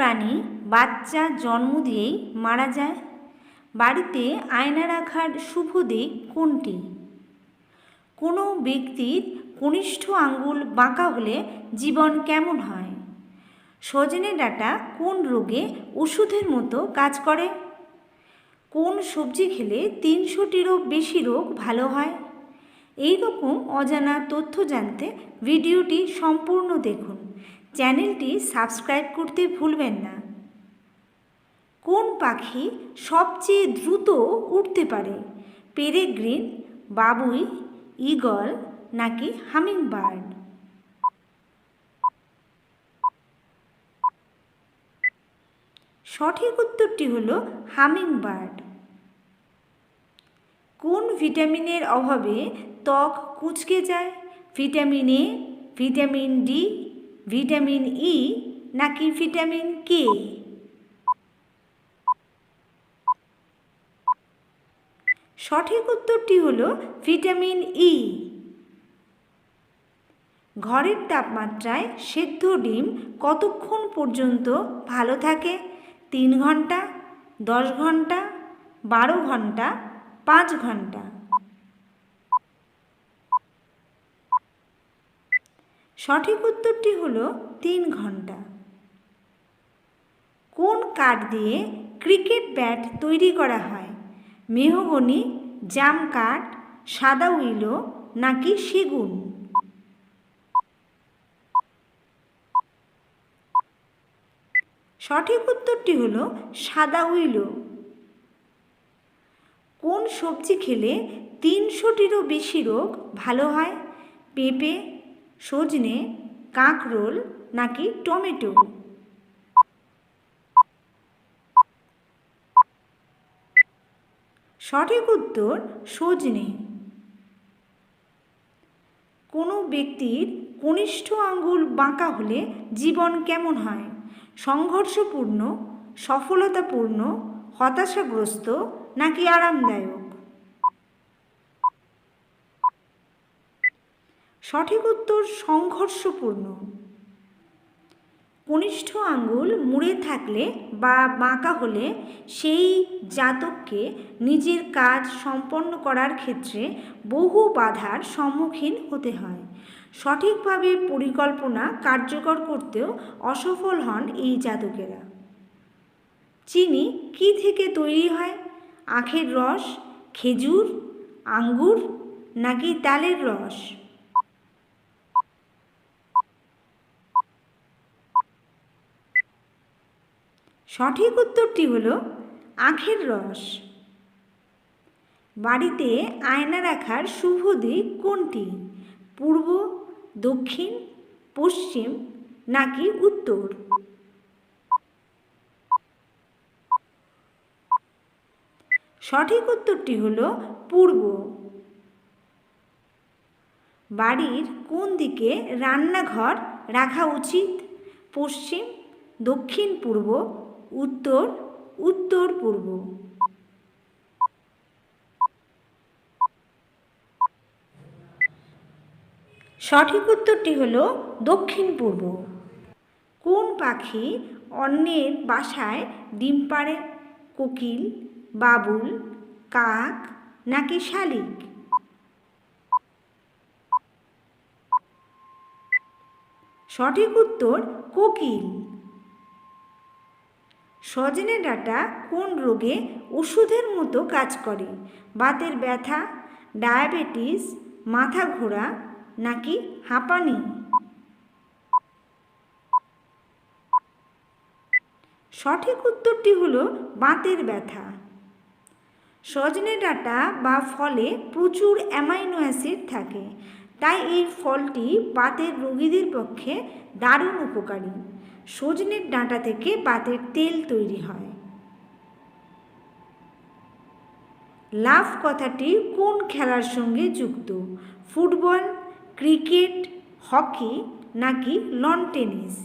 প্রাণী বাচ্চা জন্ম দিয়েই মারা যায়? বাড়িতে আয়না রাখার শুভ দিক কোনটি? কোনো ব্যক্তির কনিষ্ঠ আঙ্গুল বাঁকা হলে জীবন কেমন হয়? সজনে ডাঁটা কোন রোগে ওষুধের মতো কাজ করে? কোন সবজি খেলে ৩০০টিরও বেশি রোগ ভালো হয়? এই রকম অজানা তথ্য জানতে ভিডিওটি সম্পূর্ণ দেখুন। চ্যানেলটি সাবস্ক্রাইব করতে ভুলবেন না। কোন পাখি সবচেয়ে দ্রুত উড়তে পারে? পেরেগ্রিন, বাবুই, ঈগল নাকি হামিংবার্ড? সঠিক উত্তরটি হলো হামিংবার্ড। কোন ভিটামিনের অভাবে ত্বক কুঁচকে যায়? Vitamin A, vitamin D, vitamin E নাকি ভিটামিন কে? সঠিক উত্তরটি হলো ভিটামিন ই। ঘরের তাপমাত্রায় সেদ্ধ ডিম কতক্ষণ পর্যন্ত ভালো থাকে? ৩ ঘন্টা, ১০ ঘন্টা, ১২ ঘন্টা, ৫ ঘন্টা? সঠিক উত্তরটি হলো ৩ ঘন্টা। কোন কাঠ দিয়ে ক্রিকেট ব্যাট তৈরি করা হয়? মেহগনি, জাম কাঠ, সাদা উইলো নাকি সেগুন? সঠিক উত্তরটি হলো সাদা উইলো। কোন সবজি খেলে ৩০০টিরও বেশি রোগ ভালো হয়? পেঁপে, সজনে, কাঁকরোল নাকি টমেটো? সঠিক উত্তর সজনে। কোনো ব্যক্তির কনিষ্ঠ আঙ্গুল বাঁকা হলে জীবন কেমন হয়? সংঘর্ষপূর্ণ, সফলতাপূর্ণ, হতাশাগ্রস্ত নাকি আরামদায়ক? সঠিক উত্তর সংঘর্ষপূর্ণ। কনিষ্ঠ আঙ্গুল মুড়ে থাকলে বা বাঁকা হলে সেই জাতককে নিজের কাজ সম্পন্ন করার ক্ষেত্রে বহু বাধার সম্মুখীন হতে হয়। সঠিকভাবে পরিকল্পনা কার্যকর করতেও অসফল হন এই জাতকেরা। চিনি কী থেকে তৈরি হয়? আখের রস, খেজুর, আঙ্গুর নাকি তালের রস? সঠিক উত্তরটি হলো আখের রস। বাড়িতে আয়না রাখার শুভ দিক কোনটি? পূর্ব, দক্ষিণ, পশ্চিম নাকি উত্তর? সঠিক উত্তরটি হলো পূর্ব। বাড়ির কোন দিকে রান্নাঘর রাখা উচিত? পশ্চিম, দক্ষিণ পূর্ব, উত্তর, উত্তর পূর্ব? সঠিক উত্তরটি হলো দক্ষিণ পূর্ব। কোন পাখি অন্যের বাসায় ডিম পাড়ে? কোকিল, বাবুল, কাক নাকি শালিক? সঠিক উত্তর কোকিল। সজনে ডাঁটা কোন রোগে ওষুধের মতো কাজ করে? বাতের ব্যথা, ডায়াবেটিস, মাথা ঘোরা নাকি হাঁপানি? সঠিক উত্তরটি হলো বাতের ব্যথা। সজনে ডাঁটা বা ফলে প্রচুর অ্যামাইনো অ্যাসিড থাকে, তাই এই ফলটি বাতের রোগীদের পক্ষে দারুণ উপকারী। সজনের ডাঁটা থেকে বাতের তেল তৈরি হয়। লাফ কথাটি কোন খেলার সঙ্গে যুক্ত? ফুটবল, ক্রিকেট, হকি নাকি লন টেনিস?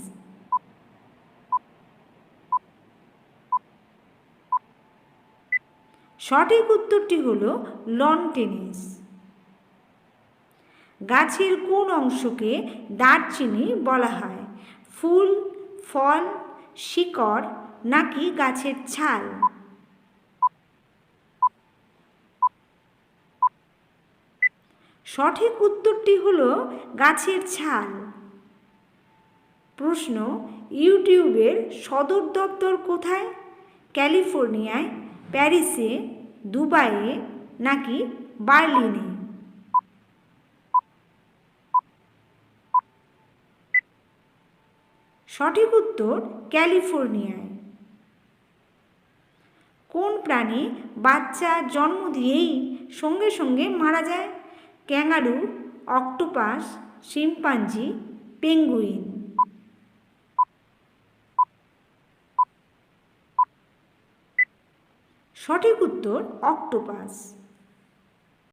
সঠিক উত্তরটি হলো লন টেনিস। গাছের কোন অংশকে দারচিনি বলা হয়? ফুল, ফল, শিকড় নাকি গাছের ছাল? সঠিক উত্তরটি হলো গাছের ছাল। প্রশ্ন, ইউটিউবের সদর দপ্তর কোথায়? ক্যালিফোর্নিয়ায়, প্যারিসে, দুবাইয়ে নাকি বার্লিনে? সঠিক উত্তর ক্যালিফোর্নিয়ায়। কোন প্রাণী বাচ্চা জন্ম দিয়েই সঙ্গে সঙ্গে মারা যায়? Kangaroo, octopus, chimpanzee, penguin? সঠিক উত্তর অক্টোপাস।